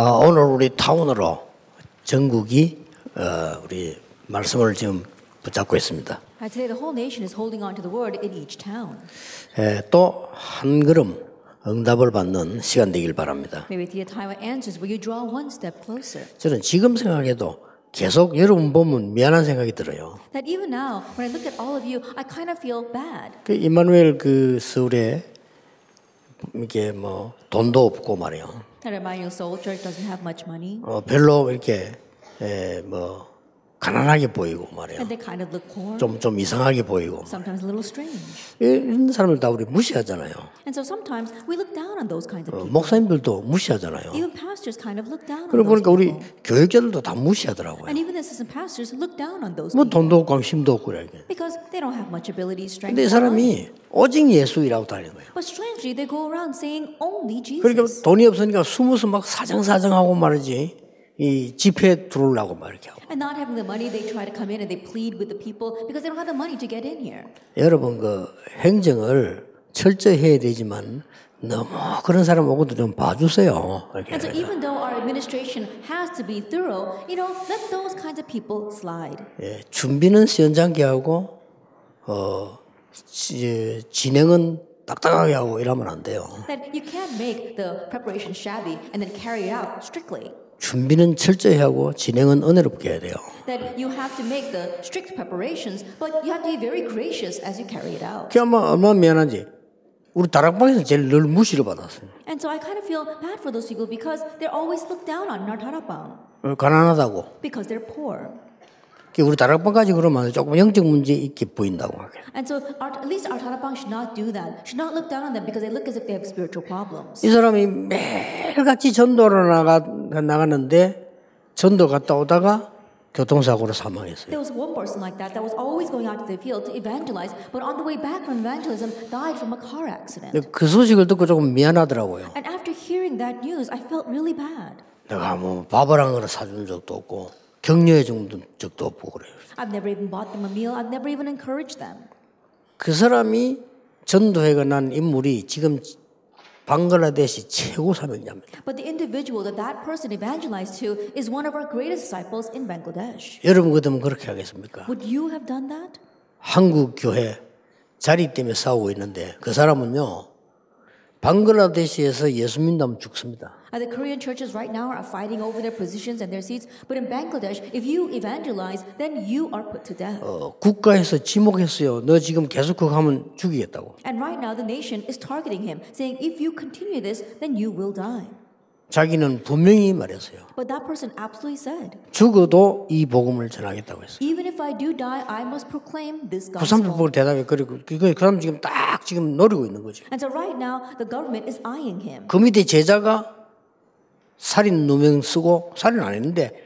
오늘 우리 타운으로 전국이 우리 말씀을 지금 붙잡고 있습니다. Today the whole nation is holding on to the word in each town. 또 한 걸음 응답을 받는 시간 되길 바랍니다. Maybe at the time of answers, will you draw one step closer? 저는 지금 생각해도 계속 여러분 보면 미안한 생각이 들어요. That even now, when I look at all of you, I kind of feel bad. 그 임마누엘 그 서울에 이게 뭐 돈도 없고 말이요. That Emmanuel Soul Church doesn't have much money. 별로 이렇게 뭐 가난하게 보이고 말이에요. And they kind of look poor. 좀 이상하게 보이고. Sometimes a little strange. 이런 사람들 다 우리 무시하잖아요. And so sometimes we look down on those kinds of people. 목사님들도 무시하잖아요. Even pastors kind of look down on 그러고 those 보니까 우리 people. 교육자들도 다 무시하더라고요. And even the assistant pastors look down on those 뭐 people. 돈도 없고 힘도 없고 이렇게. Because they don't have much ability, strength, 근데 이 or money. 사람이 오직 예수이라고 다니는 거예요. But strangely, they go around saying only 그러니까 Jesus. 돈이 없으니까 숨어서 막 사정하고 말이지. 이 집회에 들어오려고 막 이렇게 하고. And not having the money, they try to come in and they plead with the people because they don't have the money to get in here. 여러분 그 행정을 철저히 해야 되지만 너무 그런 사람 오고도 좀 봐주세요. 이렇게. And so even though our administration has to be thorough, let those kinds of people slide. 예, 준비는 시원찮게 하고 진행은 딱딱하게 하고 이러면 안 돼요. That you can't make the preparation shabby and then carry it out strictly. 준비는 철저히 하고 진행은 은혜롭게 해야 돼요. That you have to make the strict preparations, but you have to be very gracious as you carry it out. 그 얼마나 미안한지 우리 다락방에서 제일 늘 무시를 받았어요. And so I kind of feel bad for those people because they're always looked down on in our 다락방. 가난하다고. Because they're poor. 우리 다락방까지 그러면 조금 영적 문제 있게 보인다고 하게. And so at least our 다락방 should not do that. Should not look down on them because they look as if they have spiritual problems. 이 사람이 매일같이 전도를 나갔는데 전도 갔다 오다가 교통사고로 사망했어요. There was one person like that was always going out to the field to evangelize, but on the way back from evangelism died from a car accident. 그 소식을 듣고 조금 미안하더라고요. And after hearing that news, I felt really bad. 내가 뭐 밥을 한 그릇 사준 적도 없고 격려해 준 적도 없고 그래요. I've never even bought them a meal. I've never even encouraged them. 그 사람이 전도회가 난 인물이 지금 방글라데시 최고 사명자입니다. But the individual that person evangelized to is one of our greatest disciples in Bangladesh. 여러분 그러면 그렇게 하겠습니까? Would you have done that? 한국 교회 자리 때문에 싸우고 있는데 그 사람은요 방글라데시에서 예수 믿는다면 죽습니다. The Korean churches right now are fighting over their positions and their seats, but in Bangladesh, if you evangelize, then you are put to death. 국가에서 지목했어요. 너 지금 계속 그거 하면 죽이겠다고. And right now, the nation is targeting him, saying, if you continue this, then you will die. 자기는 분명히 말했어요. But that person absolutely said, 죽어도 이 복음을 전하겠다고 했어요. even if I do die, I must proclaim this 그 사람들 gospel. 보고 대답해. 그리고 그 사람 지금 딱 지금 노리고 있는 거죠. And so right now, the government is eyeing him. 그 밑에 제자가 살인 누명 쓰고 살인 안 했는데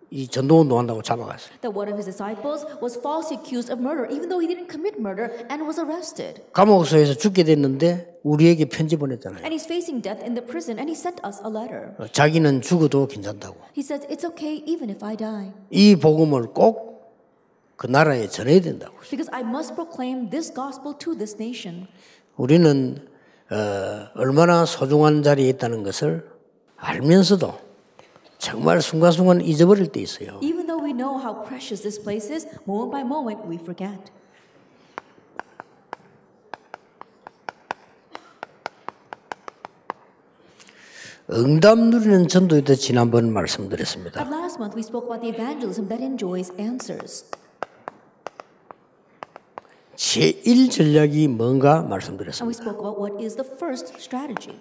이 전도운동 한다고 잡아갔어요. That one of his disciples was falsely accused of murder, even though he didn't commit murder and was arrested. 감옥소에서 죽게 됐는데 우리에게 편지 보냈잖아요. And he's facing death in the prison, and he sent us a letter. 자기는 죽어도 괜찮다고. He says, it's okay even if I die. 이 복음을 꼭 그 나라에 전해야 된다고. Because I must proclaim this gospel to this nation. 우리는 얼마나 소중한 자리에 있다는 것을 알면서도 정말 순간순간 잊어버릴 때 있어요. Even though we know how precious this place is, moment by moment we forget. 응답 누리는 전도에 대해 지난번 말씀드렸습니다. At last month we spoke about the evangelism that enjoys answers. 제1 전략이 뭔가 And we 말씀드렸습니다. spoke about what is the first strategy.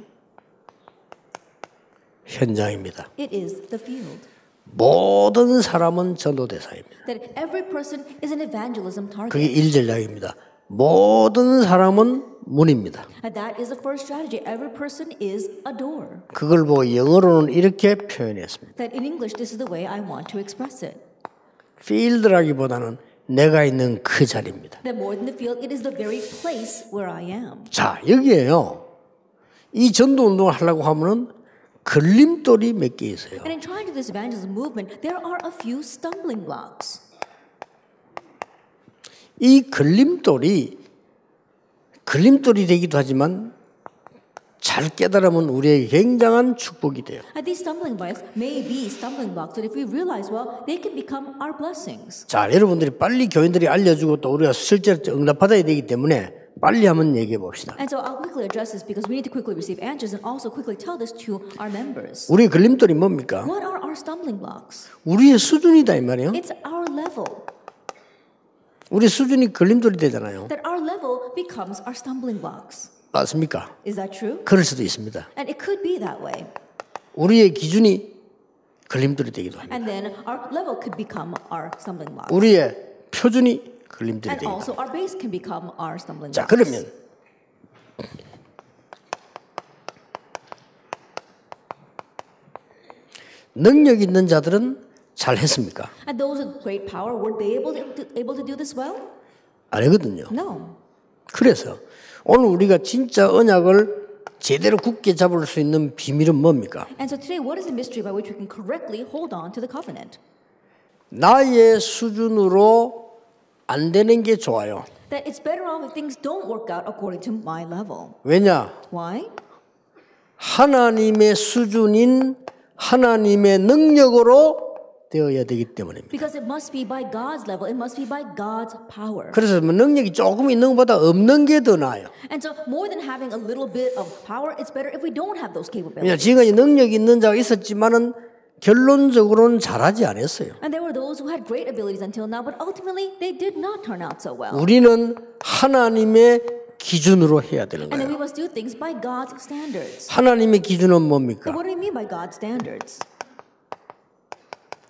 현장입니다. It is the field. 모든 사람은 전도 대상입니다. That every person is an evangelism 그게 target. 1전략입니다. 모든 사람은 문입니다. And that is the first strategy. Every person is a door. 그걸 보고 영어로는 이렇게 표현했습니다. That in English, this is the way I want to express it. 필드라기보다는 내가 있는 그 자리입니다. That more than the field, it is the very place where I am. 자, 여기에요. 이 전도 운동을 하려고 하면은 걸림돌이 몇 개 있어요. And in trying to do this evangelism movement, there are a few stumbling blocks. 이 걸림돌이 되기도 하지만 잘 깨달으면 우리에게 굉장한 축복이 돼요. And these stumbling blocks may be stumbling blocks, but if we realize well, they can become our blessings. 자, 여러분들이 빨리 교인들이 알려주고 또 우리가 실제로 응답받아야 되기 때문에 빨리 한번 얘기해 봅시다. And so I'll quickly address this because we need to quickly receive answers and also quickly tell this to our members. 우리 걸림돌이 뭡니까? What are our stumbling blocks? 우리의 수준이다 이 말이에요. It's our level. 우리 수준이 걸림돌이 되잖아요. That our level becomes our stumbling blocks. 맞습니까? Is that true? 그럴 수도 있습니다. And it could be that way. 우리의 기준이 걸림돌이 되기도 합니다. And then our level could become our stumbling blocks. 우리의 표준이 걸림돌이 And 되기도 also 합니다. our base can become our stumbling 자, blocks. 그러면 능력 있는 자들은 잘 했습니까? And those with great power, were they able to do this well? 아니거든요. No. 그래서 오늘 우리가 진짜 언약을 제대로 굳게 잡을 수 있는 비밀은 뭡니까? And so today, what is the mystery by which we can correctly hold on to the covenant? 나의 수준으로 안 되는 게 좋아요. That it's better off if things don't work out according to my level. 왜냐? Why? 하나님의 수준인 하나님의 능력으로 되어야 되기 때문입니다. Because it must be by God's level. It must be by God's power. 그래서 뭐 능력이 조금 있는 것보다 없는 게 더 나아요. And so more than having a little bit of power, it's better if we don't have those 왜냐? capabilities. 지금까지 능력이 있는 자가 있었지만은 결론적으로는 잘하지 않았어요. And there were those who had great abilities until now, but ultimately they did not turn out so well. 우리는 하나님의 기준으로 해야 되는 And then we 거예요. must do things by God's standards. 하나님의 기준은 So 뭡니까? what do we mean by God's standards?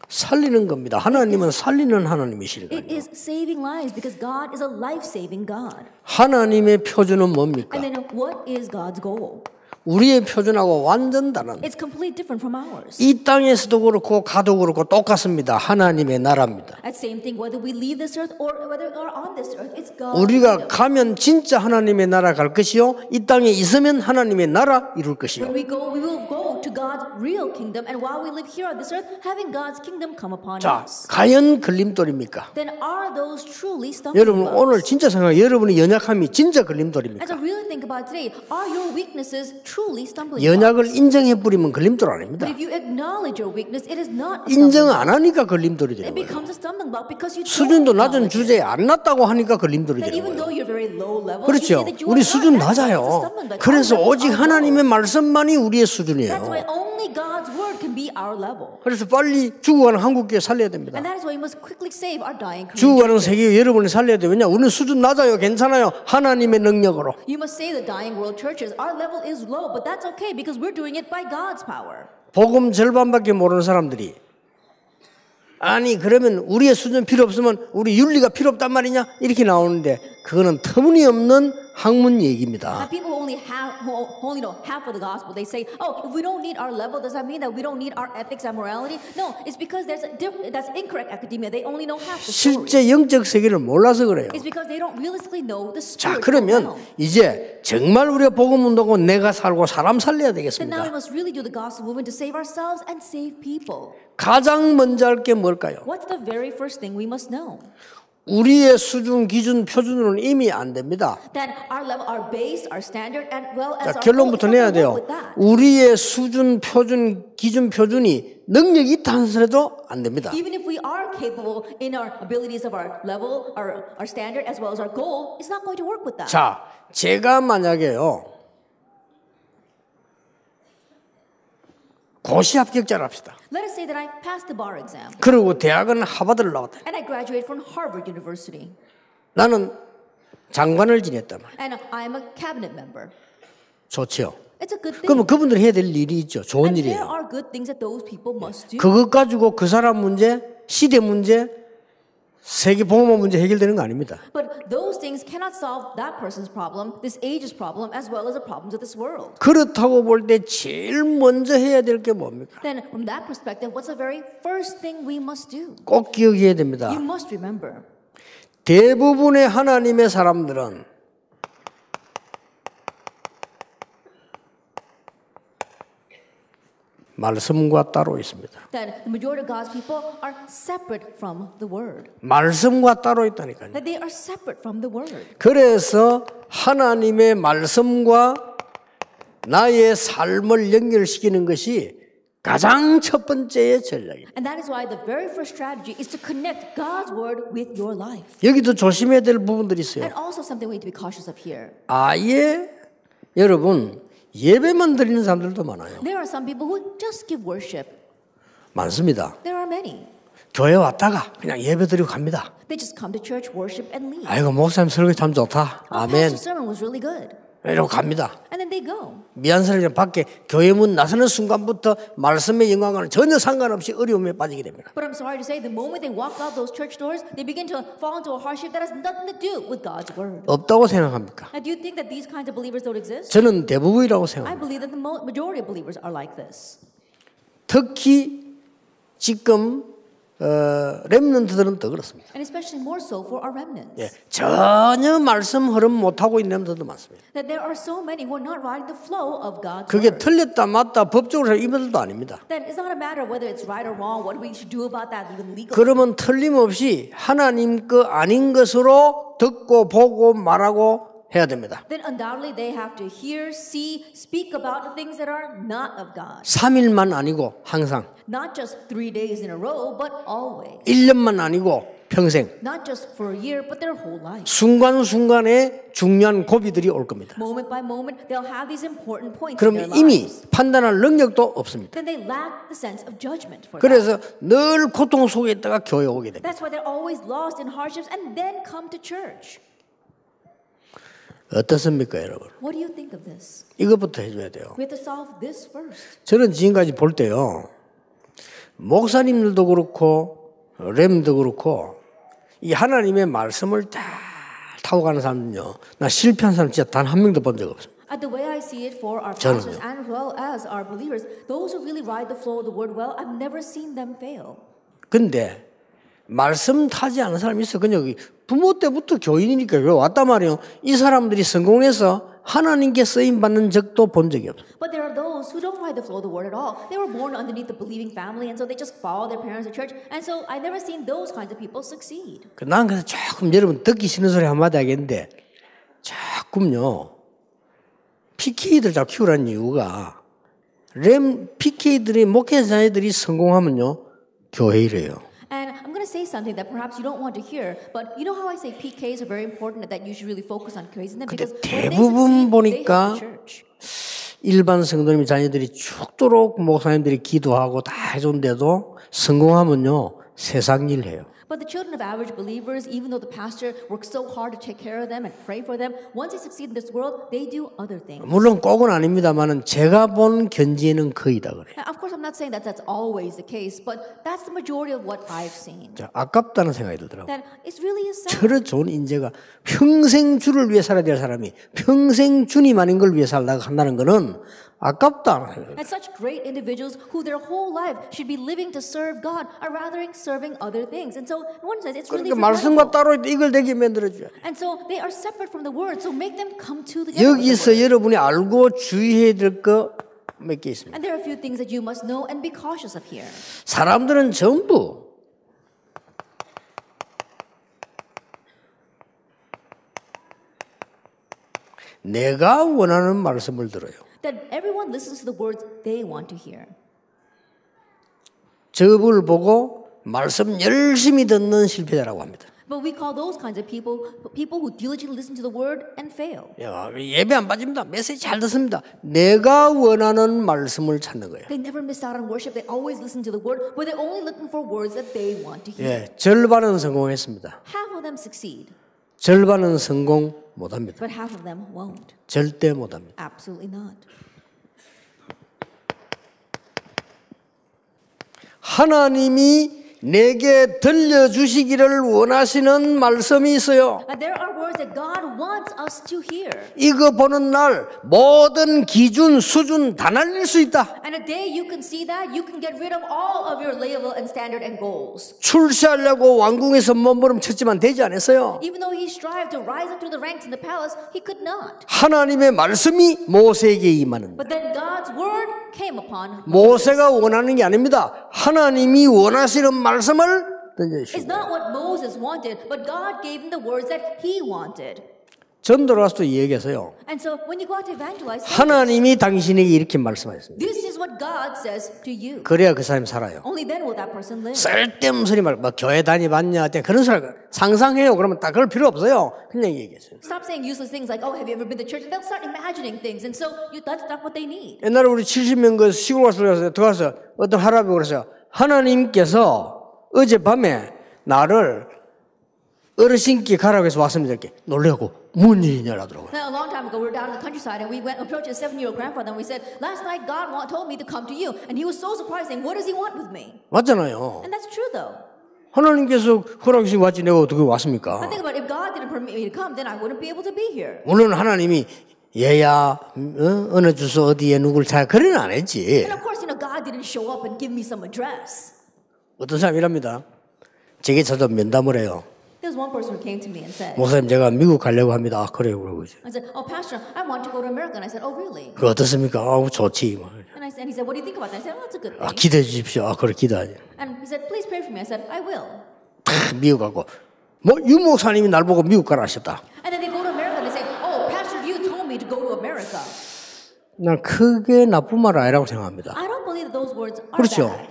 살리는 겁니다. 하나님은 살리는 하나님이시거든요. It is saving lives because God is a life-saving God. 하나님의 표준은 뭡니까? And then what is God's goal? 우리의 표준하고 완전 다른 It's completely different from ours. 이 땅에서도 그렇고 가도 그렇고 똑같습니다. 하나님의 나라입니다. That same thing whether we leave this earth or whether we're on this earth, it's God's 우리가 kingdom. 가면 진짜 하나님의 나라 갈 것이요 이 땅에 있으면 하나님의 나라 이룰 것이요. When we go, we will go to God's real kingdom, and while we live here on this earth, having God's kingdom come upon 자, us. 과연 걸림돌입니까? Then are those truly stumbling 여러분 blocks? 오늘 진짜 생각해 여러분의 연약함이 진짜 걸림돌입니까? And so really think about today, are your weaknesses truly stumbling blocks? 연약을 인정해 버리면 걸림돌 아닙니다. But if you acknowledge your weakness, it is not a 인정 stumbling 안 block. 하니까 걸림돌이 되는 It 거예요. becomes a stumbling block because you 수준도 don't 낮은 acknowledge it. 주제에 안 났다고 하니까 걸림돌이 That 되는 even though 거예요. you're very low level, 그렇죠. you say that you 우리 are 수준 not, that's a 낮아요. stumbling block. 그래서 Our levels 오직 are low. 하나님의 말씀만이 우리의 That's 수준이에요. why only God's word can be our level. 그래서 빨리 죽어가는 한국교회 살려야 됩니다. And that is why we must quickly save our dying 죽어가는 community. 세계 여러분이 살려야 돼요. 왜냐? 우리는 수준 낮아요. 괜찮아요. 하나님의 능력으로. You must save the dying world churches. Our level is low, but that's okay because we're doing it by God's power. 복음 절반밖에 모르는 사람들이 아니 그러면 우리의 수준 필요 없으면 우리 윤리가 필요 없단 말이냐? 이렇게 나오는데 그거는 터무니없는 학문 얘기입니다. And people who only know half of the gospel. They say, "Oh, if we don't need our level, does that mean that we don't need our ethics and morality?" No, it's because that's incorrect academia. They only know half the story. 실제 영적 세계를 몰라서 그래요. It's because they don't realistically know the 자, spiritual 그러면 realm. 이제 정말 우리가 복음 운동하고 내가 살고 사람 살려야 Then now we 되겠습니다. must really do the gospel movement to save ourselves and save people. 가장 먼저 할 게 뭘까요? What's the very first thing we must know? 우리의 수준, 기준, 표준으로는 이미 안 됩니다. That our level, our base, our standard, and well as 자, our 결론부터 goal, 내야 it's not 돼요. gonna work with that. 우리의 수준, 표준, 기준, 표준이 능력이 있다 하더라도 안 됩니다. Even if we are capable in our abilities of our level, our standard, as well as our goal, it's not going to work with that. 자, 제가 만약에요. 고시 합격자를 합시다. Let us say that I passed the bar exam 그리고 대학은 하버드를 나왔다. and I graduated from Harvard University 나는 장관을 지냈단 말이에요. and I'm a cabinet member. 좋죠. It's a good thing. 그러면 그분들이 해야 될 일이 있죠. 좋은 And there 일이에요. are good things that those people must do. 그것 가지고 그 사람 문제, 시대 문제, 세계 복음화 문제 해결되는 거 아닙니다. But those things cannot solve that person's problem, this age's problem, as well as the problems of this world. 그렇다고 볼 때 제일 먼저 해야 될 게 뭡니까? Then, from that perspective, what's the very first thing we must do? 꼭 기억해야 됩니다. You must remember. 대부분의 하나님의 사람들은 말씀과 따로 있습니다. That the majority of God's people are separate from the Word. 말씀과 따로 있다니까요. That they are separate from the Word. 그래서 하나님의 말씀과 나의 삶을 연결시키는 것이 가장 첫 번째의 전략입니다. And that is why the very first strategy is to connect God's word with your life. 여기도 조심해야 될 부분들이 있어요. And also something we need to be cautious of here. 아예 여러분 예배만 드리는 사람들도 많아요. There are some people who just give worship. 많습니다. There are many. 교회 왔다가 그냥 예배 드리고 갑니다. They just come to church, worship, and leave. 아이고 목사님 설교 참 좋다. 아멘. Pastor's sermon was really good. 이러고 갑니다. And then they go. 미안스럽게 밖에 교회 문 나서는 순간부터 말씀의 영광과는 전혀 상관없이 어려움에 빠지게 됩니다. But I'm sorry to say, the moment they walk out those church doors, they begin to fall into a hardship that has nothing to do with God's word. 없다고 생각합니까? Now, do you think that these kinds of believers don't exist? 저는 대부분이라고 I 생각합니다. believe that the majority of believers are like this. 특히 지금 렘넌트들은 더 그렇습니다. And especially more so for our remnants. 예, 전혀 말씀 흐름 못하고 있는 렘넌트도 많습니다. That there are so many who are not riding the flow of God's 그게 word. 틀렸다 맞다 법적으로 이분들도 아닙니다. Then it's not a matter of whether it's right or wrong, what we should do about that even legally. 그러면 틀림없이 하나님 거 아닌 것으로 듣고 보고 말하고 해야 됩니다. Then undoubtedly they have to hear, see, speak about the things that are not of God. 3일만 아니고 항상. Not just 3 days in a row, but always. 1년만 아니고 평생. Not just for a year, but their whole life. 순간순간에 중요한 고비들이 올 겁니다. Moment by moment, they'll have these important points in 그럼 their 이미 lives. 판단할 능력도 없습니다. Then they lack the sense of judgment for that. 그래서 늘 고통 속에 있다가 교회 오게 됩니다. That's why they're always lost in hardships and then come to church. 어떻습니까, 여러분? What do you think of this? 이것부터 해줘야 돼요. We have to solve this first. 저는 지금까지 볼 때요, 목사님들도 그렇고 렘도 그렇고 이 하나님의 말씀을 다 타고 가는 사람은요, 나 실패한 사람 진짜 단 한 명도 본 적 없어요. The way I see it for our 저는요. pastors and as well as our believers, those who really ride the flow of the word well, I've never seen them fail. 근데 말씀 타지 않은 사람이 있어. 그냥 부모 때부터 교인이니까 왜 왔단 말이에요. 이 사람들이 성공해서 하나님께 쓰임 받는 적도 본 적이 없어요. But there are those who don't ride the flow of the word at all. They were born underneath the believing family, and so they just follow their parents to church. And so I've never seen those kinds of people succeed. 난 그래서 조금 여러분 듣기 싫은 소리 한마디 하겠는데 조금요. PK들 잘 키우라는 이유가 PK들이 목회자들이 성공하면요. 교회 일해요. And I'm going to say something that perhaps you don't want to hear, but you know how I say PKs are very important and that you should really focus on praising them because when they 대부분 succeed, they 보니까 help the church. 일반 성도님 자녀들이 죽도록 목사님들이 기도하고 다 해준데도 성공하면요. 세상 일 해요. But the children of average believers, even though the pastor works so hard to take care of them and pray for them, once they succeed in this world, they do other things. 물론 꼭은 아닙니다만은 제가 본 견지에는 거의 다 그래요. Now, of course, I'm not saying that that's always the case, but that's the majority of what I've seen. 자, 아깝다는 생각이 들더라고요. That it's really a sad. 저런 좋은 인재가 평생 주를 위해 살아야 될 사람이 평생 주님 아닌 걸 위해 살다가 한다는 거는 아깝다. And such great individuals who their whole life should be living to serve God are rather serving other things. And so in one sense, it's really 그러니까 말씀과 regrettable. 따로 이걸 되게 만들어줘야 돼. And so they are separate from the word. So make them come to the 여기서 여러분이 알고 주의해야 될 거 몇 개 있습니다. And there are a few things that you must know and be cautious of here. 사람들은 전부 내가 원하는 말씀을 들어요. That everyone listens to the words they want to hear. 저를 보고 말씀 열심히 듣는 실패자라고 합니다. But we call those kinds of people who diligently listen to the word and fail. 예배 안 빠집니다. 메시지 잘 듣습니다. 내가 원하는 말씀을 찾는 거예요. They never miss out on worship. They always listen to the word, but they're only looking for words that they want to hear. 절반은 성공했습니다. Half of them succeed, 절반은 성공 못합니다. but half of them won't. 절대 못합니다. Absolutely not. 하나님이 내게 들려주시기를 원하시는 말씀이 있어요. And there are words that God wants us to hear. 이거 보는 날 모든 기준, 수준 다 날릴 수 있다. And a day you can see that, you can get rid of all of your level and standard and goals. 출세하려고 왕궁에서 몸부림 쳤지만 되지 않았어요. Even though he strived to rise up through the ranks in the palace, he could not. 하나님의 말씀이 모세에게 임하는 But then God's word came upon Moses. 모세가 원하는 게 아닙니다. 하나님이 원하시는 말씀을 It's 던져주시고 not what Moses wanted, but God gave him the words that he wanted. 전도로서도 얘기했어요. And so when you go out to evangelize, say, 하나님이 당신에게 이렇게 말씀하셨습니다. this is what God says to you. 그래야 그 사람이 살아요. Only then will that person live. 쓸데없는 소리 말고 뭐 교회 다니봤냐 그런 소리 상상해요. 그러면 딱 그럴 필요 없어요. 그냥 얘기했어요. Stop saying useless things like, oh, have you ever been to church? And they'll start imagining things. And so that's not what they need. 옛날에 우리 70명 그 시골 가서 들어가서 어떤 할아버지가 그랬어요. 하나님께서 어젯밤에 나를 어르신께 가라고 해서 왔습니다. 이렇게 놀래고 뭔 일이냐 하더라고요. Now, a long time ago, we were down in the countryside and we went approached a 7-year-old grandfather and we said, last night God told me to come to you. And he was so surprised saying, what does he want with me? 맞잖아요. And that's true though. 하나님께서 허락하신 왔지 내가 어떻게 왔습니까? I think about it, if God didn't permit me to come, then I wouldn't be able to be here. 물론 하나님이 얘야 어느 주소 어디에 누굴 찾아 그래는 안 했지. And of course, God didn't show up and give me some address. 어떤 사람이 이랍니다. 제게 저도 면담을 해요. There was one person who came to me and said, 목사님 제가 미국 가려고 합니다. 아, 그래요 그러고 이제. I said, oh, Pastor, I want to go to America. And I said, oh, really? 그 어떻습니까? 아우 좋지. And he said, what do you think about that? I said, oh, that's a good 아 thing. 기대해 주십시오. 아 그래 기대하지. And he said, please pray for me. I said, I will. 미국 가고 뭐 유 목사님이 날 보고 미국 가라 하셨다. And then they go to America and they say, oh, Pastor, you told me to go to America. 난 크게 나쁜 말 아니라고 생각합니다. I don't believe that those words are 그렇죠. bad.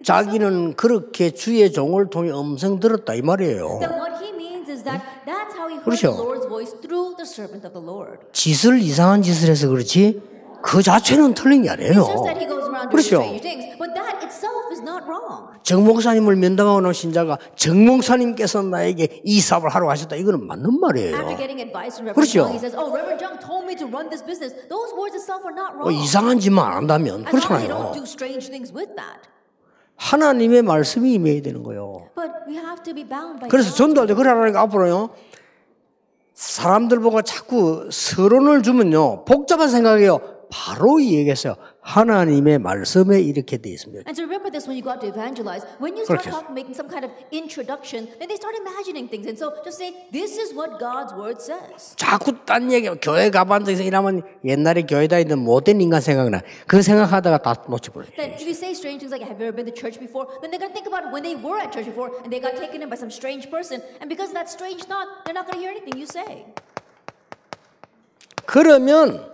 자기는 그렇게 주의 종을 통해 음성 들었다 이 말이에요. Then what he means is that that's how he heard 그렇죠. the Lord's voice through the servant of the Lord. 짓을 이상한 짓을 해서 그렇지 그 자체는 틀린 게 아니에요. It's just that he goes around doing 그렇죠. strange things, but that itself is not wrong. 정 목사님을 면담하고 나온 신자가 정 목사님께서 나에게 이 사업을 하라고 하셨다 이거는 맞는 말이에요. After getting advice from Reverend 그렇죠. Jung, he says, "Oh, Reverend Jung told me to run this business." Those words itself are not 뭐 wrong. 이상한 짓만 안 한다면 As long as they 그렇잖아요. don't do strange things with that. 하나님의 말씀이 임해야 되는 거예요. But we have to be bound by. 그래서 God. 전도할 때 그래 하라니까 앞으로요. 사람들 보고 자꾸 서론을 주면요. 복잡한 생각이에요. 바로 이 얘기했어요. 하나님의 말씀에 이렇게 돼 있습니다. And to remember this when you go out to evangelize, when you start 그렇게 talking, making some kind of introduction, then they start imagining things. And so just say, this is what God's word says. 자꾸 딴 얘기, 교회 가본 적에서 이러면 옛날에 교회 다니던 못된 인간 생각나. 그 생각하다가 다 놓쳐버려요. Then if you say strange things like, have you ever been to church before? Then they're going to think about when they were at church before and they got taken in by some strange person. And because of that strange thought, they're not going to hear anything you say. 그러면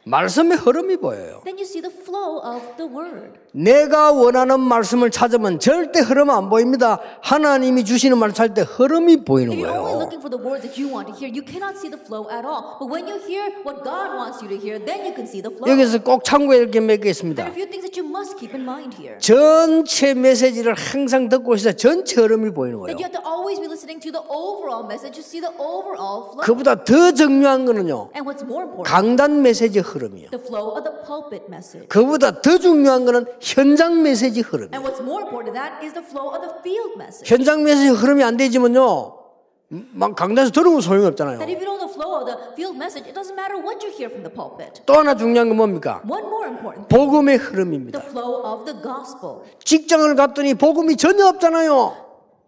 말씀의 흐름이 보여요. Then you see the flow of the word. 내가 원하는 말씀을 찾으면 절대 흐름 안 보입니다. 하나님이 주시는 말을 찾을 때 흐름이 보이는 If you're only 거예요. looking for the words that you want to hear, you cannot see the flow at all. But when you hear what God wants you to hear, then you can see the flow. 여기서 꼭 참고해 이렇게 몇 개 There 있습니다. are a few things that you must keep in mind here. 전체 메시지를 항상 듣고 있어야 전체 흐름이 보이는 거예요. That you have to always be listening to the overall message to see the overall flow. 그보다 더 중요한 거는요. And what's more important, 강단 메시지 흐름이요. the flow of the pulpit message. 그보다 더 중요한 거는 현장 메시지 흐름. And what's more important than that is the flow of the field message. 현장 메시지 흐름이 안 되지만요. 막 강단에서 들으면 소용이 없잖아요. That if you don't know the flow of the field message, it doesn't matter what you hear from the pulpit. 또 하나 중요한 건 뭡니까? One more important thing, 복음의 the 흐름입니다. flow of the gospel. 직장을 갔더니 복음이 전혀 없잖아요.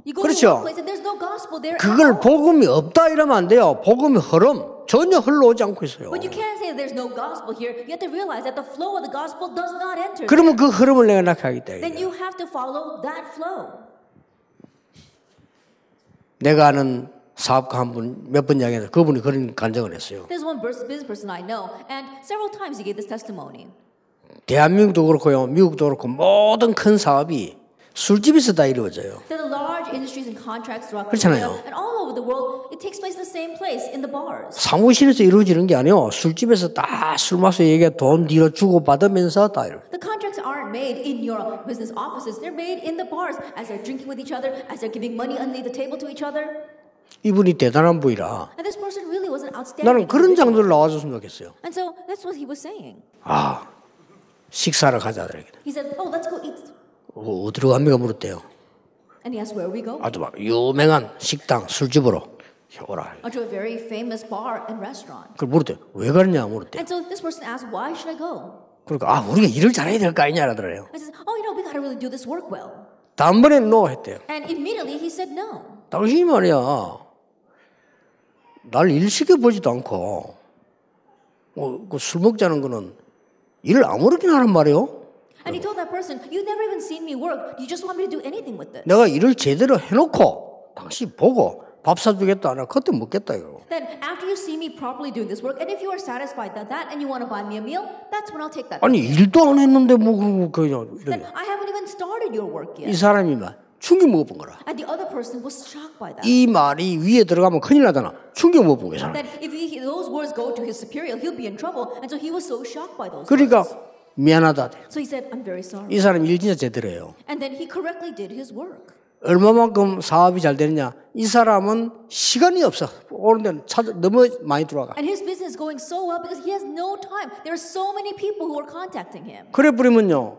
You go 그렇죠. to a place and there's no gospel there. at 그걸 all. 복음이 없다 이러면 안 돼요. 복음의 흐름 전혀 흘러오지 않고 있어요. But you can't say there's no gospel here. You have to realize that the flow of the gospel does not enter. 그러면 그 흐름을 내가 낙하겠다. Then you have to follow that flow. 내가 아는 사업가 한 분 몇 번 이야기해서 그분이 그런 간증을 했어요. There's one business person I know, and several times he gave this testimony. 대한민국도 그렇고요, 미국도 그렇고 모든 큰 사업이 술집에서 다 이루어져요. There are large industries and contracts throughout 그렇잖아요. Korea, and all over the world, it takes place in the same place, in the bars. 사무실에서 이루어지는 게 아니에요. 술집에서 다 술 마셔 얘기 돈 뒤로 주고 받으면서 다 이루어져요. The contracts aren't made in your business offices. They're made in the bars as they're drinking with each other, as they're giving money underneath the table to each other. 이분이 대단한 분이라 And this person really was an outstanding 나는 그런 individual. 장도를 나와줬으면 좋겠어요. And so that's what he was saying. 아, 식사를 가자. He said, oh, let's go eat. 어디로 갑니까 물었대요. And he asked, where we go? 아주 막 유명한 식당 술집으로 오라. To a very famous bar and restaurant. 그걸 물었대요. 왜 가느냐 물었대요. And so this person asked, why should I go? 그러니까 아 우리가 일을 잘해야 될 거 아니냐 하더래요. I said, oh, we got to really do this work well. 단번에 노 했대요. And immediately he said no. 당신이 말이야 날 일 시켜보지도 않고 술 먹자는 거는 일을 아무렇게나 하란 말이에요. And he told that person, you never even seen me work. You just want me to do anything with it. 내가 일을 제대로 해놓고 당신 보고 밥 사주겠다 나 그때 먹겠다 이거. Then after you see me properly doing this work, and if you are satisfied with that and you want to buy me a meal, that's when I'll take that. 아니 일도 안 했는데 뭐 그냥 Then 이래. I haven't even started your work 이 yet. 사람이 막 충격 먹어본 거라. And the other person was shocked by that. 이 말이 위에 들어가면 큰일 나잖아. 충격 먹어본 거야 사람. That if those words go to his superior, he'll be in trouble. And so he was so shocked by those 그러니까 words. 미안하다. So he said, I'm very sorry. 이 사람이 일 진짜 제대로 해요. And then he correctly did his work. 얼마만큼 사업이 잘 되느냐? 이 사람은 시간이 없어. 오는 데는 너무 많이 들어가. And his business is going so well because he has no time. There are so many people who are contacting him. 그래 버리면요.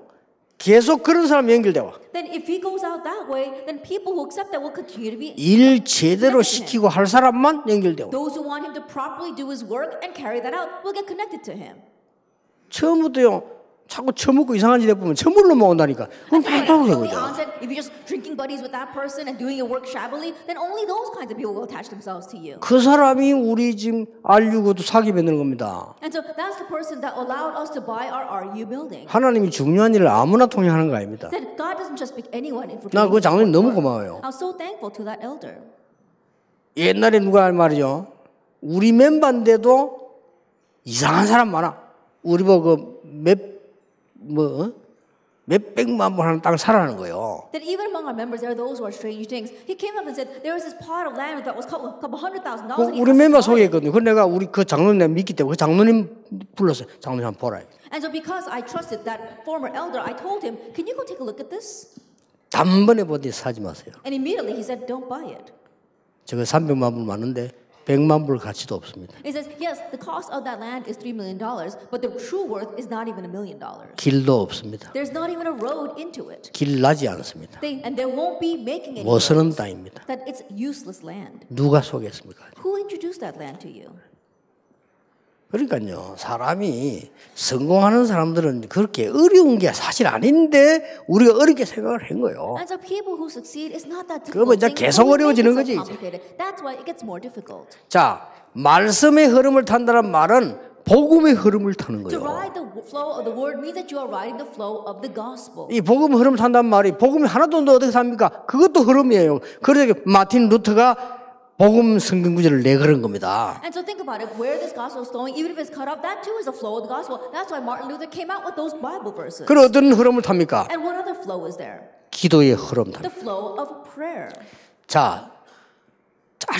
계속 그런 사람 연결되와. Then if he goes out that way, then people who accept that will continue to be 일 제대로 시키고 할 사람만 연결되고. those who want him to properly do his work and carry that out will get connected to him. 처음부터요. 자꾸 처먹고 이상한 짓 해보면 처물로 먹는다니까. 그럼 많이 나오게 From the 되죠. onset, if you're just drinking buddies with that person and doing your work shabbily, then only those kinds of people will attach themselves to you. 그 사람이 우리 지금 R6도 사기 맺는 겁니다. And so that's the person that allowed us to buy our RU building. 하나님이 중요한 일을 아무나 통행하는 거 아닙니다. That God doesn't just pick anyone in for 나 그 장로님 너무 고마워요. I was so thankful to that elder. 옛날에 누가 할 말이죠. 우리 멤버인데도 이상한 사람 많아. 우리 보고 몇백만 번 하는 땅을 사라는 거예요. That even among our members, there are those who are strange things. He came up and said, there was this plot of land that was a couple $100,000. 우리 멤버 소개했거든요. 그래서 내가 우리 그 장로님 내가 믿기 때문에 그 장로님 불렀어요. 장로님 한번 보라. And so because I trusted that former elder, I told him, can you go take a look at this? 단번에 보더니 사지 마세요. And immediately he said, don't buy it. 저거 300만 불 맞는데 100만 불 가치도 없습니다. He says, yes, the cost of that land is $3 million, but the true worth is not even $1 million. 길도 없습니다. There's not even a road into it. 길 나지 않습니다. And they won't be making any 못 쓰는 roads. 땅입니다. That it's useless land. 누가 소개했습니까? Who introduced that land to you? 그러니까요. 사람이 성공하는 사람들은 그렇게 어려운 게 사실 아닌데 우리가 어렵게 생각을 한 거예요. And so people who succeed, it's not that 그러면 difficult. 이제 계속 어려워지는 거지, 이제. That's why it gets more difficult. 자, 말씀의 흐름을 탄다는 말은 복음의 흐름을 타는 To 거예요. ride the flow of the word means that you are riding the flow of the gospel. 이 복음 흐름을 탄다는 말이 복음이 하나도 없는데 어떻게 삽니까? 그것도 흐름이에요. 그래서 마틴 루터가 복음 성경 구절을 내걸은 겁니다. And so think about it, where this gospel is flowing, even if it's cut off, that too is a flow of the gospel. That's why Martin Luther came out with those Bible verses. 그럼 어떤 흐름을 탑니까? And what other flow is there? 기도의 흐름 탑니다. The flow of prayer. 자,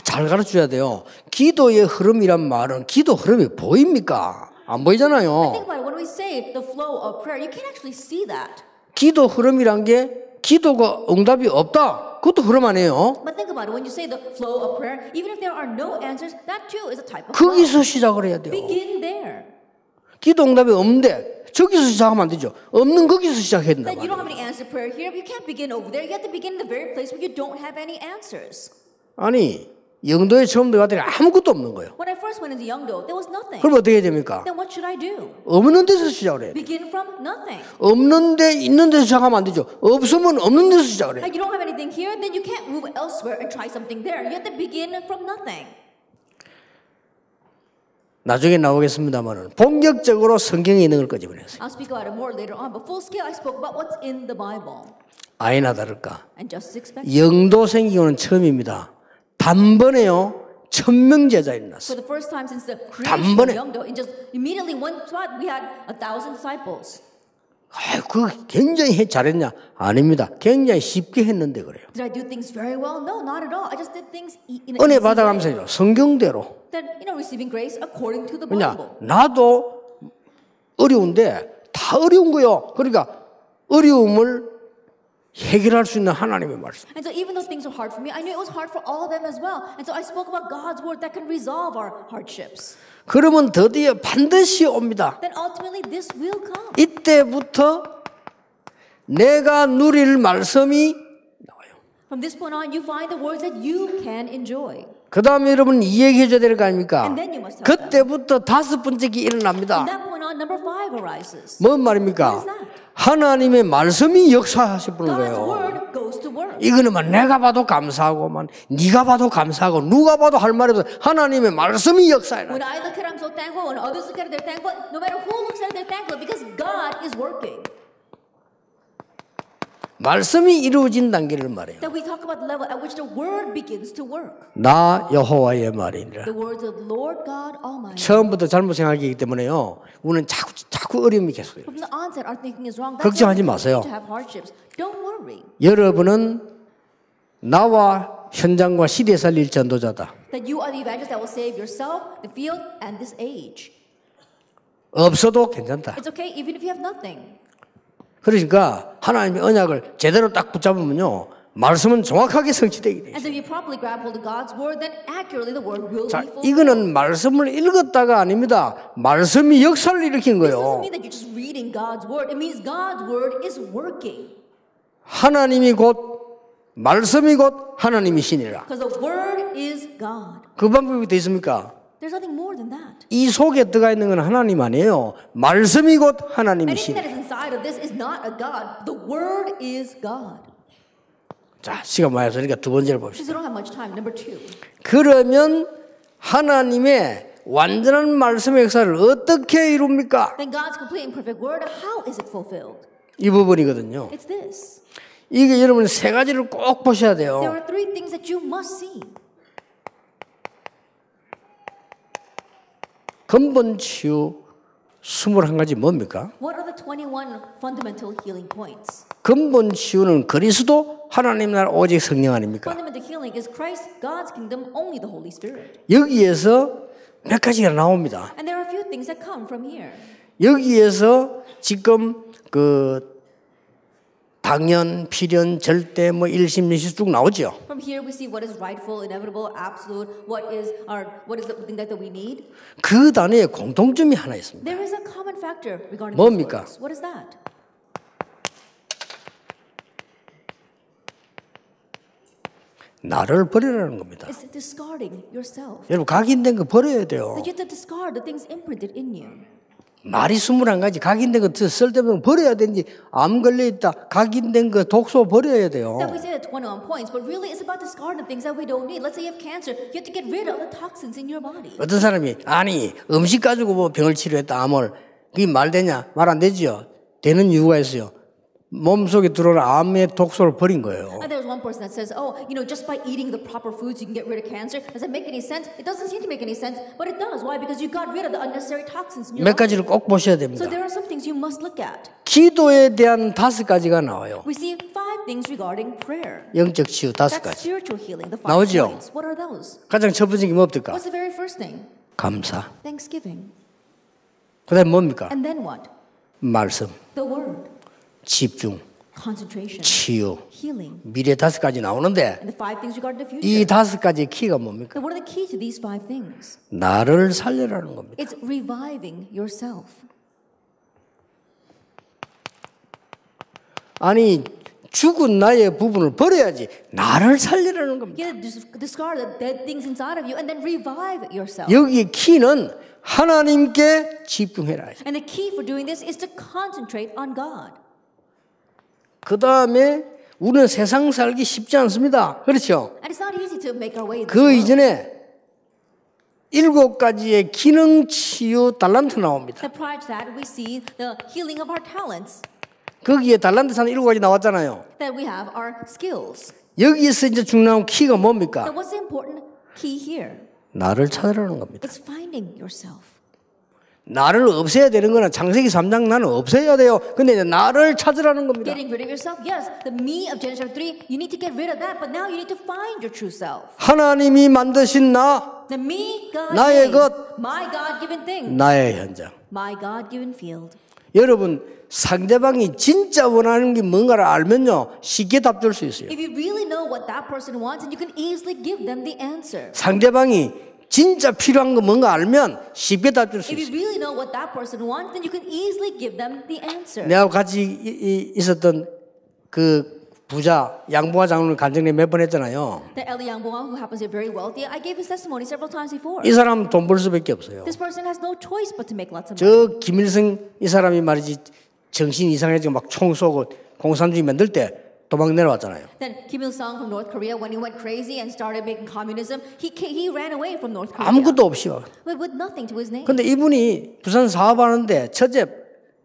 잘 가르쳐줘야 돼요. 기도의 흐름이란 말은 기도 흐름이 보입니까? 안 보이잖아요. Think about it, when we say the flow of prayer, you can't actually see that. 기도 흐름이란 게 기도가 응답이 없다. 그것도 흐름 아니에요. But think about it, when you say the flow of prayer, even if there are no answers, that too is a type of flow. 거기서 시작을 해야 돼요. Begin there. 기도 응답이 없는데 저기서 시작하면 안 되죠. 없는 거기서 시작해야 된다. That you don't have any answer prayer here, you can't begin over there. You have to begin in the very place where you don't have any answers. 아니 영도에 처음 들어갔더니 아무것도 없는 거예요. When I first went into Yeongdo, there was nothing. 그럼 어떻게 해야 됩니까? Then what should I do? 없는 데서 시작을 해야 돼요. Begin from nothing. 없는데 있는 데서 시작하면 안 되죠. 없으면 없는 데서 시작을 해요. Like you don't have anything here, then you can't move elsewhere and try something there. You have to begin from nothing. 나중에 나오겠습니다만은 본격적으로 성경에 있는 걸 끄집어냈어요. I'll speak about it more later on, but full scale I spoke about what's in the Bible. 아니나 다를까. And just as expected. 영도 생기고는 처음입니다. 단번에요 1000명 제자 For 일어났어요. the first time since the creation 단번에. of Yeongdo, in just immediately one spot, we had 1,000 disciples. 아유, 그거 굉장히 잘했냐? 아닙니다. 굉장히 쉽게 했는데 그래요. Did I do things very well? No, not at all. I just did things in a 은혜 easy way. 받아가면서요. 성경대로. Then, receiving grace according to the 그냥 Bible. 나도 어려운데 다 어려운 거요. 그러니까 어려움을 해결할 수 있는 하나님의 말씀. And so even though things were hard for me, I knew it was hard for all of them as well. And so I spoke about God's word that can resolve our hardships. 그러면 드디어 반드시 옵니다. Then ultimately this will come. 이때부터 내가 누릴 말씀이 나와요. From this point on, you find the words that you can enjoy. 그 다음에 여러분 이 얘기 해줘야 될 거 아닙니까? And then you must have 그때부터 다섯 번째 게 From 일어납니다. that point on, number 5 arises. 뭔 말입니까? What is that? 하나님의 말씀이 역사하시는 God's 거예요. word goes to work. 이거는 막 내가 봐도 감사하고만 네가 봐도 감사하고 누가 봐도 할 말이 없어. 하나님의 말씀이 역사해. When I look at it, I'm so thankful. When others look at it, they're thankful. No matter who looks at it, they're thankful because God is working. 말씀이 이루어진 단계를 말해요. That we talk about the level at which the word begins to work. 나 여호와의 말이니라. The words of Lord God Almighty. 처음부터 잘못 생각하기 때문에요. 우리는 자꾸 어려움이 계속해요. From the onset, our thinking is wrong. 걱정하지 마세요. To have hardships. Don't worry. 여러분은 나와 현장과 시대에 살릴 전도자다. That you are the evangelist that will save yourself, the field, and this age. 없어도 괜찮다. It's okay even if you have nothing. 그러니까 하나님의 언약을 제대로 딱 붙잡으면요. 말씀은 정확하게 성취되게 돼요. And so if you properly grab hold of God's word, then accurately the word will 자, be fulfilled. 이거는 말씀을 읽었다가 아닙니다. 말씀이 역사를 일으킨 This doesn't 거예요. mean that you're just reading God's word. It means God's word is working. 하나님이 곧 말씀이 곧 하나님이시니라. Because the word is God. 그 방법이 돼 있습니까? There's nothing more than that. 이 속에 들어가 있는 건 하나님 아니에요. 말씀이 곧 Anything 하나님이시니. that is inside of this is not a God. The word is God. 자, 시간 많이 없으니까 두 번째를 봅시다. Since we don't have much time, number 2. 그러면 하나님의 완전한 말씀의 역사를 어떻게 이룹니까? Then God's complete and perfect word, how is it fulfilled? 이 부분이거든요. It's this. 이게 여러분 세 가지를 꼭 보셔야 돼요. There are 3 things that you must see. 근본 치유 21가지 뭡니까? What are the 21 fundamental healing points? 근본 치유는 그리스도 하나님 나라 오직 성령 아닙니까? Fundamental healing is Christ, God's kingdom, only the Holy Spirit. 여기에서 몇 가지가 나옵니다. And there are a few things that come from here. 여기에서 지금 그 당연, 필연, 절대, 뭐 일심, 일시 쭉 나오죠. From here we see what is rightful, inevitable, absolute, what is the thing that we need. 그 단어에 공통점이 하나 있습니다. There is a common factor regarding 뭡니까? these words. What is that? 나를 버리라는 겁니다. It's discarding yourself. 여러분 각인된 거 버려야 돼요. That you have to discard the things imprinted in you. 말이 21가지 각인된 거 쓸데없는 거 버려야 되는지 암 걸려있다 각인된 거 독소 버려야 돼요. That we say that 21 points, but really it's about discarding the things that we don't need. Let's say you have cancer, you have to get rid of the toxins in your body. 어떤 사람이 아니 음식 가지고 뭐 병을 치료했다 암을 그게 말 되냐? 말 안 되지요. 되는 이유가 있어요. 몸속에 들어오는 암의 독소를 버린 거예요. And there's one person that says, oh, just by eating the proper foods you can get rid of cancer. Does that make any sense? It doesn't seem to make any sense, but it does. Why? Because you got rid of the unnecessary toxins in your 몇 body. 가지를 꼭 보셔야 So 됩니다. there are some things you must look at. 기도에 대한 5가지가 나와요. We see 5 things regarding prayer. 영적 치유 That's 5가지. spiritual healing, the 5 나오죠? points. What are those? 가장 첫 번째 게 뭡니까? What's the very first thing? 감사. Thanksgiving. 그 다음에 뭡니까? And then what? 말씀, The word. 집중, Concentration. 치유, Healing. 미래 5가지 나오는데 And the 5 things regarding the 이 future. 5가지의 키가 뭡니까? So what are the key to these 5 things? 나를 살려라는 겁니다. It's reviving yourself. 아니 죽은 나의 부분을 버려야지 나를 살리라는 겁니다. You have to discard the dead things inside of you and then revive yourself. 여기의 키는 하나님께 집중해라. And the key for doing this is to concentrate on God. 그 다음에 우리는 세상 살기 쉽지 않습니다. 그렇죠? And it's not easy to make our way in this 그 world. 이전에 7가지의 기능 치유 달란트 나옵니다. That prior to that, we see the healing of our talents. 거기에 달란트 산 7가지 나왔잖아요. That we have our skills. 여기에서 이제 중요한 키가 뭡니까? Now, what's the important key here? 나를 찾으라는 겁니다. It's finding yourself. 나를 없애야 되는 거는 창세기 3장 나는 없애야 돼요. 근데 이제 나를 찾으라는 겁니다. Getting rid of yourself, yes. The me of Genesis 3, you need to get rid of that. But now you need to find your true self. 하나님이 만드신 나, The me, God, 나의 made, 것, my God-given thing, 나의 현장. my God-given field. 여러분 상대방이 진짜 원하는 게 뭔가를 알면요 쉽게 답 줄 수 있어요. If you really know what that person wants, and you can easily give them the answer. 상대방이 진짜 필요한 거 뭔가 알면 쉽게 답 줄 수 If you 있어요. really know what that person wants, then you can easily give them the answer. 내가 같이 있었던 그 부자 양보아 장로를 간증회 몇 번 했잖아요. The Eli Yangbong, who happens to be very wealthy, I gave his testimony several times before. 이 사람 돈 벌 수밖에 없어요. This person has no choice but to make lots of money. 저 김일성 이 사람이 말이지 정신 이상해지고 막 총 쏘고 공산주의 만들 때 도망 내려왔잖아요. Then Kim Il-sung from North Korea, when he went crazy and started making communism, he ran away from North Korea. 아무것도 없이 와. With nothing to his name. 근데 이분이 부산 사업하는데 첫째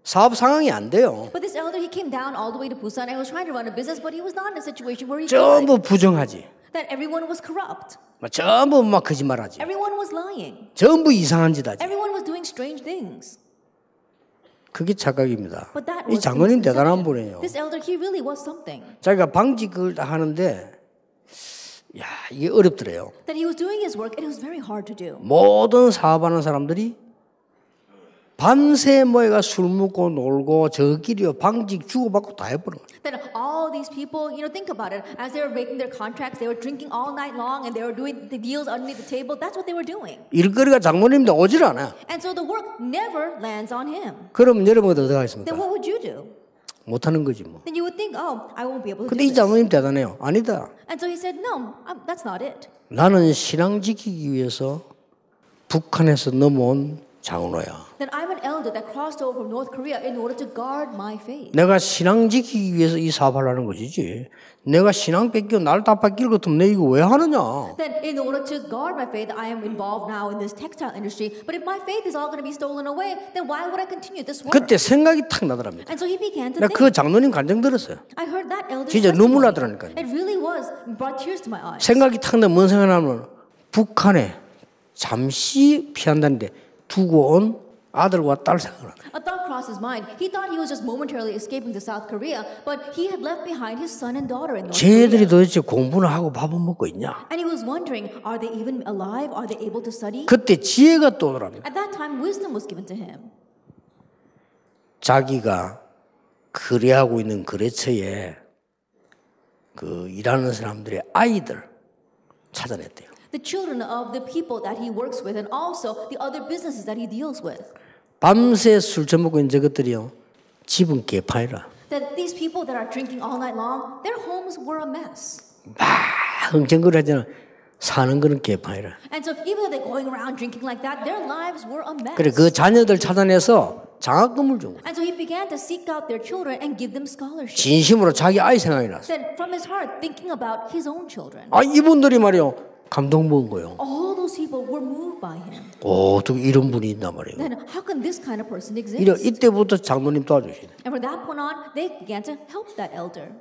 사업 상황이 안 돼요. But this elder, he came down all the way to Busan and was trying to run a business, but he was not in a situation where he could. 전부 부정하지. That everyone was corrupt. 전부 막 거짓말하지. Everyone was lying. 전부 이상한 짓 하지. Everyone was doing strange things. 그게 착각입니다. But that 이 was 장로님 대단한 misconception. 분이에요. This elder, he really was something. 자기가 방직을 다 하는데 야 이게 어렵더래요. That he was doing his work, and it was very hard to do. 모든 사업하는 사람들이 밤새 모여가 술 먹고 놀고 저끼리요 방직 주고받고 다 해버린 거예요. That all these people, think about it. As they were making their contracts, they were drinking all night long, and they were doing the deals underneath the table. That's what they were doing. 일거리가 장모님도 오질 않아요. And so the work never lands on him. 그럼 여러분은 어떻게 하겠습니까? Then what would you do? 못하는 거지 뭐. Then you would think, oh, I won't be able to 근데 do 이 this. 장모님 대단해요. 아니다. And so he said, no, that's not it. 나는 신앙 지키기 위해서 북한에서 넘어온 장로야. That I'm an elder that crossed over from North Korea in order to guard my faith. 내가 신앙 지키기 위해서 이 사업하려는 것이지. 내가 신앙 뺏겨 날 다 뺏길 것 같으면 내 이거 왜 하느냐. That in order to guard my faith, I am involved now in this textile industry. But if my faith is all going to be stolen away, then why would I continue this work? 그때 생각이 탁 나더랍니다. And so he began to 나 think. 그 장로님 간증 들었어요. I heard that elder's 진짜 눈물 testimony. 나더라니까요. It really was brought tears to my eyes. 생각이 탁 나면 뭔 생각나면 북한에 잠시 피한다는데 두고 온 아들과 딸 생각나요. A thought crossed his mind. He thought he was just momentarily escaping to South Korea, but he had left behind his son and daughter in North 쟤들이 Korea. 도대체 공부는 하고 밥은 먹고 있냐. And he was wondering, are they even alive? Are they able to study? 그때 지혜가 떠오르랍니다. At that time, wisdom was given to him. 자기가 거래하고 있는 거래처에 그 일하는 사람들의 아이들 찾아냈대요. The children of the people that he works with, and also the other businesses that he deals with. 밤새 술 처먹고 있는 저것들이요. 집은 개판이라. That these people that are drinking all night long, their homes were a mess. 막 흥청거리하잖아. 사는 거는 개판이라. And so even though they're going around drinking like that, their lives were a mess. 그래 그 자녀들 찾아내서 장학금을 준 거야. And so he began to seek out their children and give them scholarships. 진심으로 자기 아이 생각이 났어. Then from his heart, thinking about his own children. 아 이분들이 말이요 감동 먹은 거요. All those people were moved by him. 어떻게 이런 분이 있단 말이에요. Then how can this kind of person 이래 exist? 이때부터 장로님 도와주시네. And from that point on, they began to help that elder.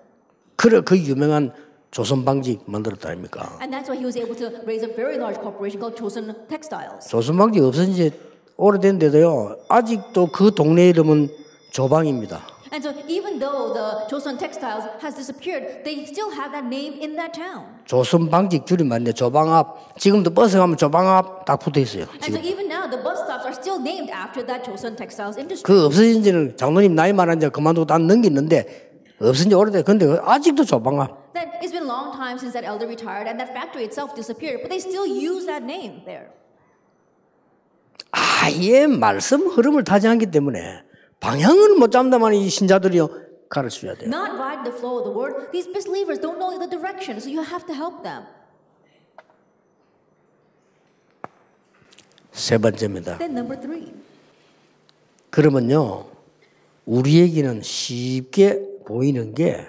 그래 그 유명한 조선방직 만들었다 아닙니까? And that's why he was able to raise a very large corporation called Chosun Textiles. 조선방직 없어진 지 오래된데도요 아직도 그 동네 이름은 조방입니다. And so even though the Chosun Textiles has disappeared, they still have that name in that town. 조선방직 줄임말인데 조방 앞 지금도 버스 가면 조방 앞 딱 붙어 있어요. And so 지금. even now, the bus stops are still named after that Chosun Textiles industry. 그 없어진 지는 장로님 나이 많은 지 그만두고 난 넘겼는데 없어진 지 오래돼. 근데 아직도 조방 앞. Then it's been a long time since that elder retired, and that factory itself disappeared, but they still use that name there. 아예 말씀 흐름을 타지 않기 때문에 방향을 못 잡는다만 이 신자들이요 가르쳐줘야 돼요. Not riding the flow of the word. These misbelievers don't know the direction, so you have to help them. 세 번째입니다. Then number 3. 그러면요 우리에게는 쉽게 보이는 게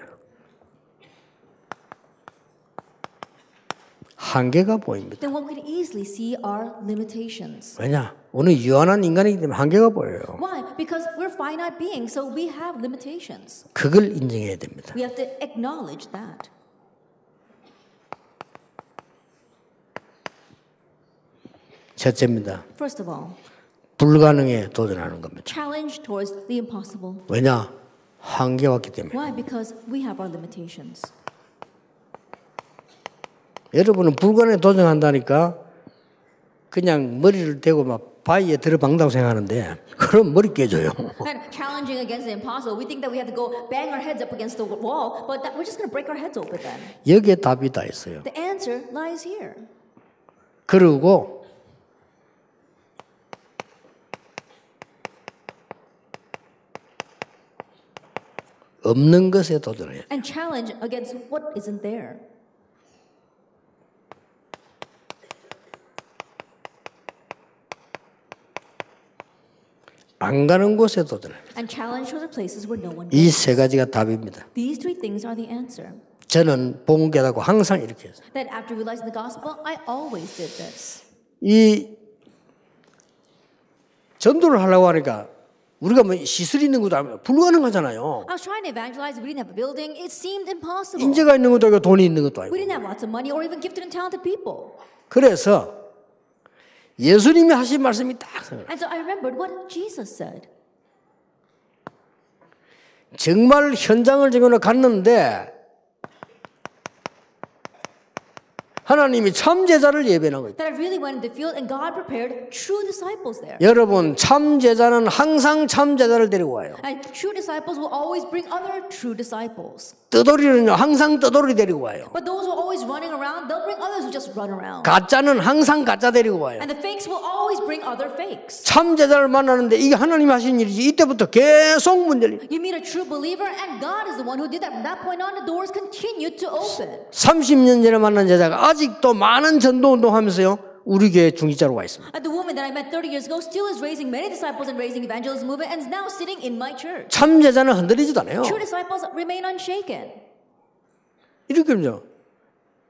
한계가 보입니다. Then what we can easily see are limitations. 왜냐? 우리는 유한한 인간이기 때문에 한계가 보여요. Why? Because we're finite beings, so we have limitations. 그걸 인정해야 됩니다. We have to acknowledge that. 첫째입니다. First of all, 불가능에 도전하는 겁니다. challenge towards the impossible. 왜냐? 한계 왔기 때문에. Why? Because we have our limitations. 여러분은 불가능에 도전한다니까 그냥 머리를 대고 막 바위에 들어박는다고 생각하는데 그럼 머리 깨져요. And challenging against the impossible, we think that we have to go bang our heads up against the wall, but that we're just going to break our heads open then. 여기에 답이 다 있어요. The answer lies here. 그리고 없는 것에 도전해요. And challenge against what isn't there. 안 가는 곳에 도전해요. And challenge towards the places where no one 이 goes. 세 가지가 답입니다. These 3 things are the answer. 저는 봉개하고 항상 이렇게 했어요. That after realizing the gospel, I always did this. 이 전도를 하려고 하니까 우리가 뭐 시설 있는 것도 아니고 불가능하잖아요. I was trying to evangelize. We didn't have a building. It seemed impossible. 인재가 있는 것도 아니고 돈이 있는 것도 아니고. We didn't have lots of money or even gifted and talented people. 그래서 예수님이 하신 말씀이 딱 생각나요. And so I remembered what Jesus said. 정말 현장을 지금 갔는데 하나님이 참 제자를 예배한 거예요. That I really went in the field and God prepared true disciples there. 여러분, 참 제자는 항상 참 제자를 데리고 와요. And true disciples will always bring other true disciples. 떠돌이는요, 항상 떠돌이 데리고 와요. But those who are always running around, they'll bring others who just run around. 가짜는 항상 가짜 데리고 와요. And the fakes will always bring other fakes. 참 제자를 만나는데 이게 하나님이 하신 일이지 이때부터 계속 문 열려요. You meet a true believer and God is the one who did that. From that point on, the doors continue to open. 30년 전에 만난 제자가 아직도 많은 전도 운동하면서요. 우리 교회 중직자로 와 있습니다. And the woman that I met 30 years ago still is raising many disciples and raising evangelism movement and is now sitting in my church. 참 제자는 흔들리지도 않아요. True disciples remain unshaken. 이렇게요.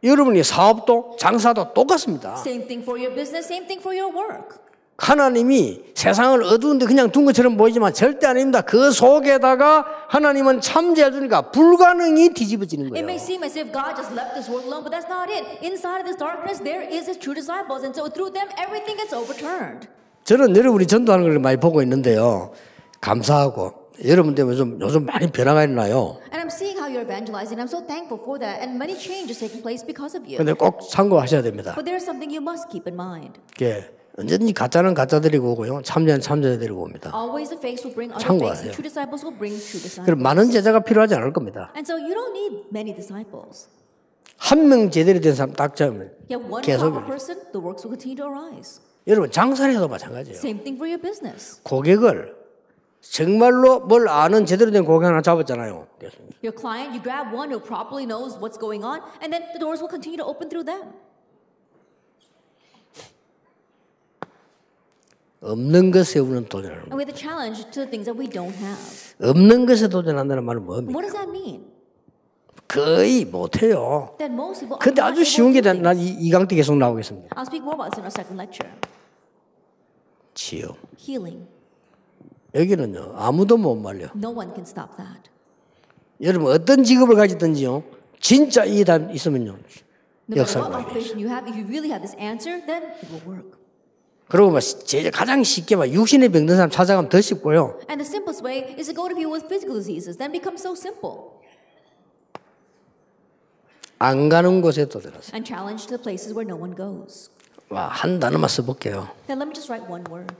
여러분이 사업도 장사도 똑같습니다. Same thing for your business, same thing for your work. 하나님이 세상을 어두운데 그냥 둔 것처럼 보이지만 절대 아닙니다. 그 속에다가 하나님은 참제해 주니까 불가능이 뒤집어지는 It 거예요. may seem as if God just left this world alone, but that's not it. Inside of this darkness, there is His true disciples, and so through them, everything gets overturned. 저는 여러분이 전도하는 걸 많이 보고 있는데요. 감사하고 여러분 때문에 요즘 많이 변화가 있나요? And I'm seeing how you're evangelizing. I'm so thankful for that, and many changes taking place because of you. 근데 꼭 참고하셔야 됩니다. But there's something you must keep in mind. 예, 언제든지 가짜는 가짜 데리고 오고요. 참자는 참자 데리고 옵니다. Always the fakes will bring other 참고하세요. fakes, and true disciples will bring true 그럼 disciples. 많은 제자가 필요하지 않을 겁니다. And so you don't need many disciples. 한 명 제대로 된 사람 딱 잡으면 You have one 계속 proper person, the works will continue to arise. 여러분 장사를 해도 마찬가지예요. Same thing for your business. 고객을 정말로 뭘 아는 제대로 된 고객 하나 잡았잖아요. Your client, you grab one who properly knows what's going on, and then the doors will continue to open through them. 없는 것에 우리는 도전하는 And we have the challenge to the things that we don't have. 없는 것에 도전한다는 말은 뭡니까? What does that mean? 거의 못해요. That most people are 근데 not 아주 able 쉬운 게 to do 난 things. 이 강좌 계속 나오겠습니다. I'll speak more about this in our second lecture. 치유. Healing. 여기는요 아무도 못 말려. No one can stop that. 여러분 어떤 직업을 가지든지요 진짜 이 단 있으면요 No matter 역사가 what 나요. occupation you have, if you really have this answer, then it will work. 그리고 막 가장 쉽게 막 육신에 병든 사람 찾아가면 더 쉽고요. And the simplest way is to go to people with physical diseases. Then becomes so simple. 안 가는 곳에 도전하세요. And challenge to the places where no one goes. 와, 한 단어만 써볼게요. Then let me just write one word.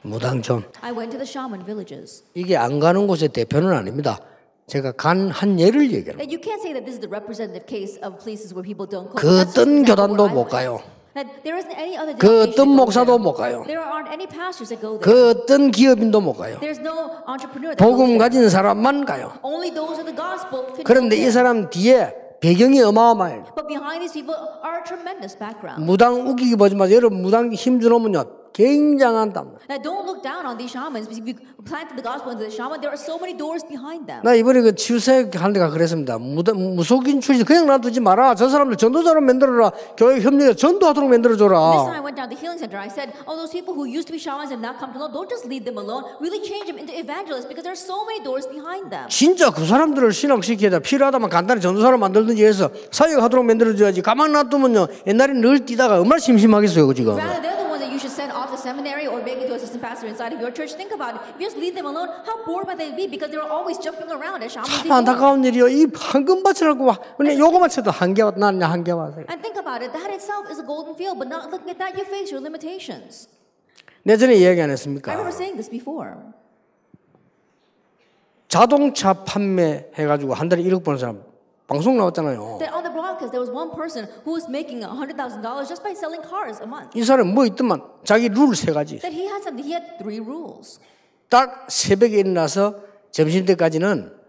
무당존. I went to the shaman villages. 이게 안 가는 곳의 대표는 아닙니다. 제가 간 한 예를 얘기해요. And you can't say that this is the representative case of places where people don't go. 그 That's just 어떤 an example 교단도 where I 못 went. 가요. That there isn't any other 그 denomination 어떤 that go 목사도 there. 못 가요. There aren't any pastors that go there. 그 어떤 기업인도 못 가요. There's no entrepreneur that goes 복음 there. 가진 사람만 가요. Only those of the gospel can go 그런데 이 there. 사람 뒤에 배경이 어마어마해요. But behind these people are a tremendous background. 무당 우기기 보지 마세요. 여러분 무당 힘주놓으면요 굉장한 땀. Now don't look down on these shamans because if you planted the gospel into the shaman, there are so many doors behind them. 나 이번에 그 치유사역 하는 데가 그랬습니다. 무속인 출신 그냥 놔두지 마라. 저 사람들 전도자로 만들어라. 교회 협력에 전도하도록 This time 만들어줘라. I went down to the healing center. I said, oh, those people who used to be shamans and now come to know, don't just leave them alone. Really change them into evangelists because there are so many doors behind them. 진짜 그 사람들을 신학시켜야 돼. 필요하다면 간단히 전도사로 만들든지 해서 사역하도록 만들어줘야지. 가만 놔두면요. 옛날에 늘 뛰다가 얼마나 심심하겠어요. 그 지금. Rather, they're the ones that you should send off to seminary or maybe to assistant pastor inside of your church. Think about it. If you just leave them alone, how bored might they be? Because they're always jumping around as shamans. 참 안타까운 일이요. 이 황금밭이라고 와. 그냥 요거만 쳐도 한개 왔, 난 한개 왔어요. And think about it. That itself is a golden field, but not looking at that, you face your limitations. 내전에 이야기 안 I 했습니까? remember saying this before. 자동차 판매해가지고 한 달에 1억 버는 사람 방송 나왔잖아요. That on the broadcast, there was one person who was making $100,000 just by selling cars a month. 이 사람 뭐 있더만 자기 룰 세 가지. That he had something. He had 3 rules. 딱 새벽에 일어나서 점심때까지는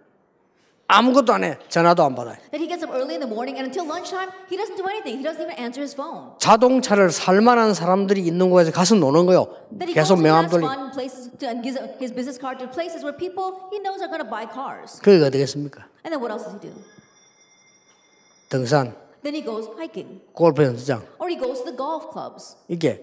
아무것도 안 해. 전화도 안 받아요. That he gets up early in the morning and until lunchtime, he doesn't do anything. He doesn't even answer his phone. 자동차를 살 만한 사람들이 있는 곳에 가서 노는 거요. That he goes 계속 and 명함 has 돌리. fun places to, and gives his business card to places where people he knows are going to buy cars. 그게 어디겠습니까? And then what else does he do? 등산, Then he goes hiking. 골프 연습장. Or he goes to the golf clubs. 이게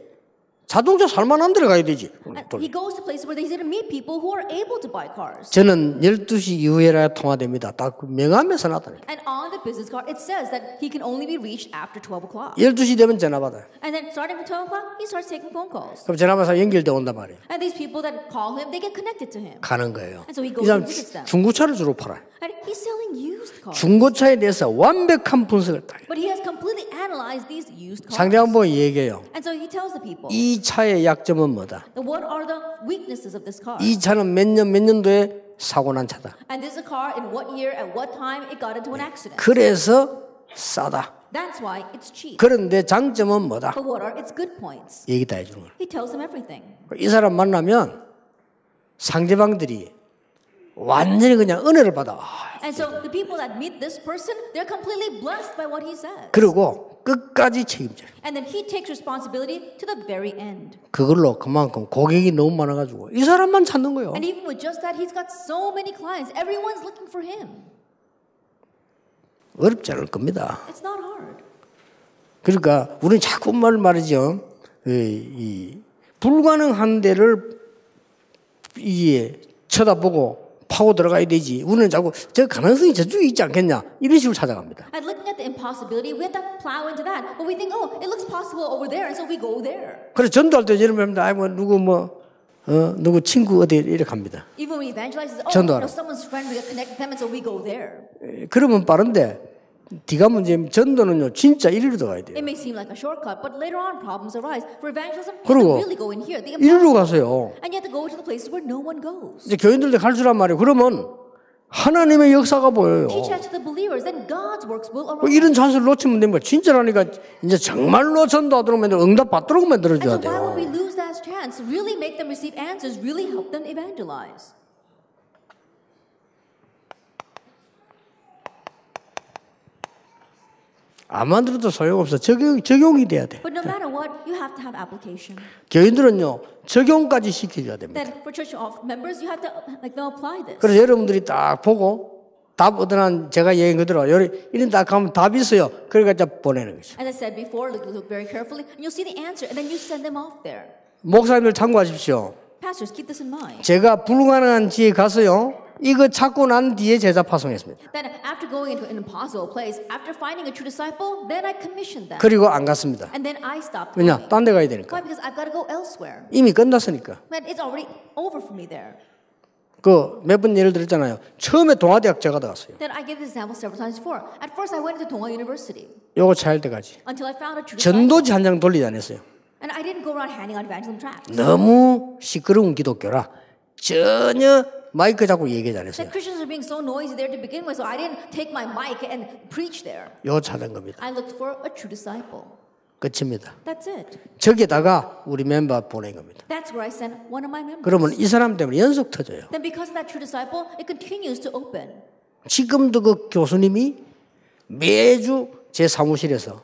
자동차 살만한 데를 가야 되지. And he goes to places where he's going to meet people who are able to buy cars. 저는 12시 이후에라 통화됩니다. 딱 명함에서 나타나요. And on the business card, it says that he can only be reached after 12 o'clock. 12시 되면 전화 받아요. And then starting from 12 o'clock, he starts taking phone calls. 그럼 전화 받아서 연결돼 온단 말이에요. And these people that call him, they get connected to him. 가는 거예요. And so he 이 goes 사람 and visits them. 중고차를 주로 팔아요. And he's selling used cars. 중고차에 대해서 완벽한 분석을 딱 해요. But he has completely analyzed these used cars. 상대방 보고 얘기해요. And so he tells the people, 이 차의 약점은 뭐다? what are the weaknesses of this car? 이 차는 몇 년도에 사고 난 차다. And this is a car in what year, at what time it got into an accident. 그래서 싸다. That's why it's cheap. 그런데 장점은 뭐다? But what are its good points? 얘기 다 해주는 거예요. He tells them everything. 이 사람 만나면 상대방들이 완전히 그냥 은혜를 받아. And so the people that meet this person, they're completely blessed by what he says. 그리고 끝까지 책임져요. And then he takes responsibility to the very end. 그걸로 그만큼 고객이 너무 많아가지고 이 사람만 찾는 거예요. And even with just that, he's got so many clients. Everyone's looking for him. 어렵지 않을 겁니다. It's not hard. 그러니까 우리는 자꾸 말이죠. 이 불가능한 데를 쳐다보고 파고 들어가야 되지. 우리는 자꾸 저 가능성이 저쪽에 있지 않겠냐 이런 식으로 찾아갑니다. And looking at the impossibility, we have to plow into that. But we think, oh, it looks possible over there, and so we go there. 그래서 전도할 때 여러분 아 뭐 누구 친구 어디 이렇게 갑니다. Even when we evangelize, oh, 전도하러. someone's friend, we get connected with them, and so we go there. 그러면 빠른데 네가 문제 전도는요 진짜 이리로 들어가야 돼요. It may seem like a shortcut, but later on problems arise. For evangelism, you have 그리고 to really go in here. The 이리로 impossible. 가세요. And you have to go to the places where no one goes. 이제 교인들도 갈 줄란 말이에요. 그러면 하나님의 역사가 보여요. Teach that to the believers, then God's works will arise. 이런 찬스를 놓치면 됩니다. 진짜라니까 이제 정말로 전도하도록 만들어 응답 받도록 And 만들어줘야 so why would 돼요. we lose that chance? Really make them receive answers, really help them evangelize. 아무만 들어도 소용없어. 적용이 돼야 돼. But no matter what, you have to have application. 교인들은요 적용까지 시켜줘야 됩니다. That for church members, you have to like them apply this. 그래서 여러분들이 딱 보고 답 얻어난 제가 얘기한 그대로 이런 딱 하면 답이 있어요. 그러니까 보내는 거죠. As I said before, look very carefully, and you'll see the answer, and then you send them off there. 목사님들 참고하십시오. Pastors, keep this in mind. 제가 불가능한 지에 가서요. 이거 찾고 난 뒤에 제자 파송했습니다. That after going into an impossible place, after finding a true disciple, then I commissioned them. 그리고 안 갔습니다. And then I stopped 왜냐? going. 딴 데 가야 되니까. Why? Because I've got to go elsewhere. 이미 끝났으니까. Man, it's already over for me there. 그 몇 번 예를 들었잖아요. 처음에 동아대학 제가 들어갔어요. Then I gave this example several times before. At first, I went into Donghua University 요거 차일 때까지. until I found a true disciple. 전도지 한 장 돌리지 않았어요. And I didn't go around handing out evangelism tracts. 너무 시끄러운 기독교라 전혀 마이크 잡고 얘기하지 않았어요. That Christians are being so noisy there to begin with, so I didn't take my mic and preach there. 요 찾은 겁니다. I looked for a true disciple. 끝입니다. That's it. 저기다가 우리 멤버 보낸 겁니다. That's where I sent one of my members. 그러면 이 사람 때문에 연속 터져요. Then because of that true disciple, it continues to open. 지금도 그 교수님이 매주 제 사무실에서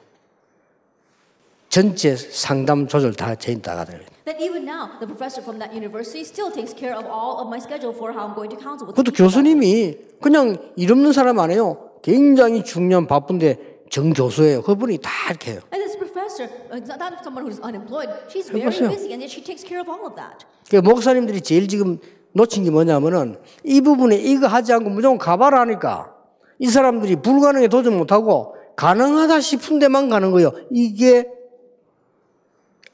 전체 상담 조절 다 저희 다 가더라고요. That even now, the professor from that university still takes care of all of my schedule for how I'm going to counsel with 그것도 people. 교수님이 그냥 일 없는 사람 아니에요. 굉장히 중요한 바쁜데 정교수예요. 그분이 다 이렇게 해요. And this professor, not someone who's unemployed, she's very 해보세요. busy and yet she takes care of all of that. 그 목사님들이 제일 지금 놓친 게 뭐냐면은 이 부분에 이거 하지 않고 무조건 가봐라 하니까 이 사람들이 불가능에 도전 못하고 가능하다 싶은 데만 가는 거예요. 이게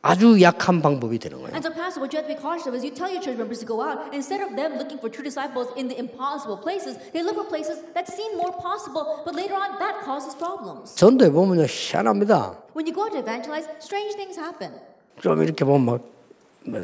아주 약한 방법이 되는 거예요. And so, Pastor, what you have to be cautious of is you tell your church members to go out, and instead of them looking for true disciples in the impossible places, they look for places that seem more possible, but later on, that causes problems. 전도해 보면요 희한합니다. When you go out to evangelize, strange things happen. 좀 이렇게 보면 막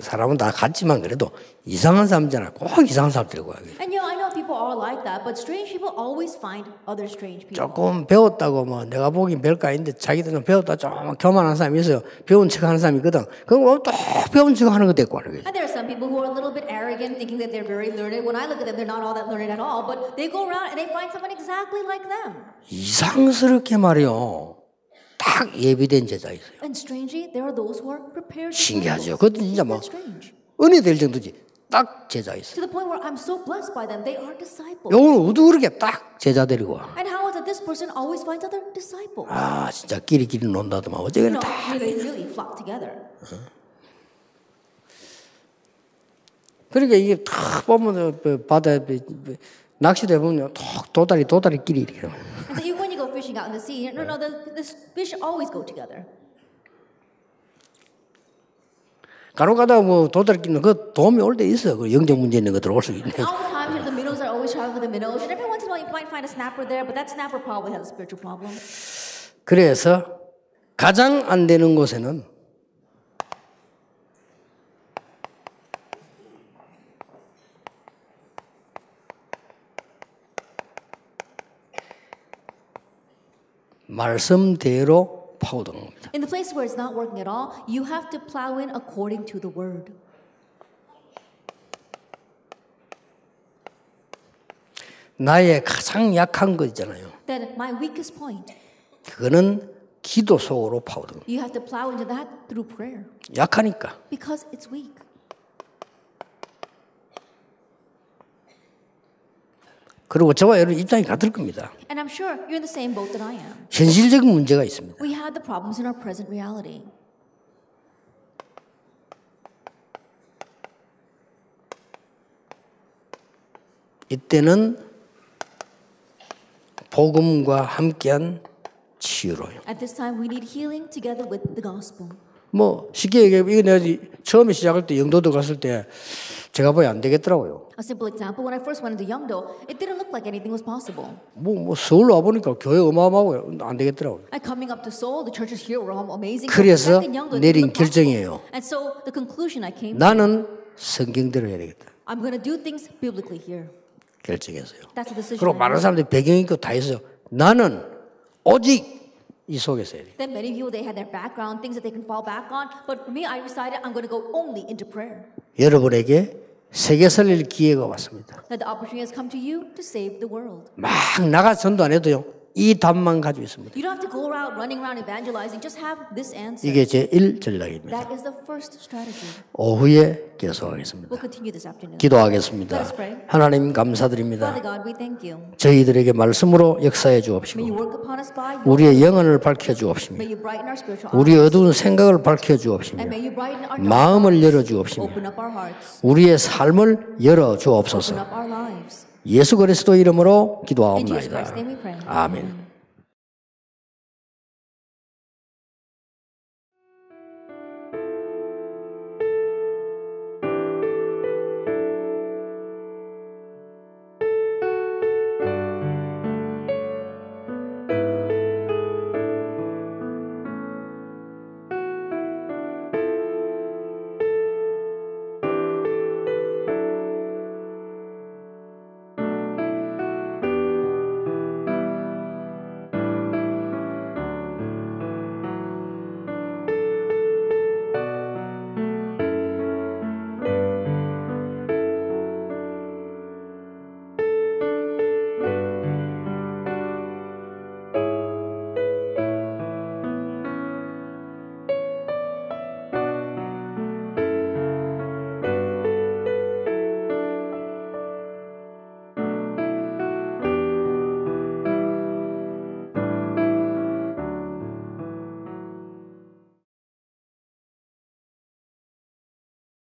사람은 다 같지만 그래도 이상한 사람이잖아. 꼭 이상한 사람 데리고 가요. And I know people are like that, but strange people always find other strange people. 조금 배웠다고 뭐 내가 보기엔 별거 아닌데 자기들은 배웠다 좀 교만한 사람이 있어요. 배운 척하는 사람이 있거든. 그럼 또 배운 척하는 거 데리고 가는 거예요. And there are some people who are a little bit arrogant, thinking that they're very learned. When I look at them, they're not all that learned at all, but they go around and they find someone exactly like them. 이상스럽게 말이요. 딱 예비된 제자 있어요. And strangely, there are those who are prepared. 신기하죠. 그것도 진짜 뭐 strange. 은혜 될 정도지. 딱 제자 있어요. To the point where I'm so blessed by them, they are disciples. 요걸 어두그렇게 딱 제자 데리고 와. And how is it this person always finds other disciples? 아 진짜 끼리끼리 논다더만 어쩌겠나 다. They really flock together. 그러니까 이게 탁 보면 바다에 낚시대 보면 도다리 끼리 이렇게. And so even when you go fishing out in the sea, the fish always go together. 간혹가다 뭐 도다리 끼는 그 도움이 올 때 있어. 그 영적 문제 있는 것들 올 수 있네. All the time, the minnows are always traveling with the minnows, and every once in a while you might find a snapper there, but that snapper probably has a spiritual problem. 그래서 가장 안 되는 곳에는 말씀대로 파고드는 겁니다. In the place where it's not working at all, you have to plow in according to the word. 나의 가장 약한 거 있잖아요. Then my weakest point, 그거는 기도 속으로 파고드는 겁니다. you have to plow into that through prayer 약하니까. because it's weak. 그리고 저와 여러분 입장이 같을 겁니다. And I'm sure you're in the same boat that I am. 현실적인 문제가 있습니다. We have the problems in our present reality. 이때는 복음과 함께한 치유로요. At this time, we need healing together with the gospel. 뭐 쉽게 얘기하면 이거 내가 처음에 시작할 때 영도도 갔을 때 제가 봐야 안 되겠더라고요. A simple example, when I first went into Yeongdo, it didn't look like anything was possible. 뭐 서울 와 보니까 교회 어마어마하고 안 되겠더라고요. And coming up to Seoul, the churches here were all amazing. 그래서 Back in Yeongdo, it 내린 didn't look possible. 결정이에요. And so the conclusion I came to, 나는 성경대로 해야 되겠다. I'm going to do things biblically here. 결정했어요. That's the decision. 그리고 I 많은 made. 사람들이 배경 있고 다 있어요. 나는 오직 이 속에서 해야 돼. Then many people, they had their background, things that they can fall back on. But for me, I decided I'm going to go only into prayer. 여러분에게 세계 살릴 기회가 왔습니다. That the opportunity has come to you to save the world. 막 나가 전도 안 해도요. 이 답만 가지고 있습니다. You don't have to go around running around evangelizing. Just have this answer. 이게 제1 전략입니다. That is the first strategy. 오후에 계속하겠습니다. We'll continue this afternoon. 기도하겠습니다. Let us pray. 하나님 감사드립니다. Father God, we thank you. 저희들에게 말씀으로 역사해 May you 주옵시고 work upon us by your 우리의 영혼을 밝혀 주옵시며 May you brighten our spiritual 우리의 eyes. 어두운 생각을 밝혀 주옵시며 And may you brighten our 마음을 열어 dark 주옵시며 Open up our hearts. 우리의 삶을 열어 Open 주옵소서. up our lives. 예수 그리스도 이름으로 In Jesus 기도하옵나이다. Christ's name we pray. 아멘.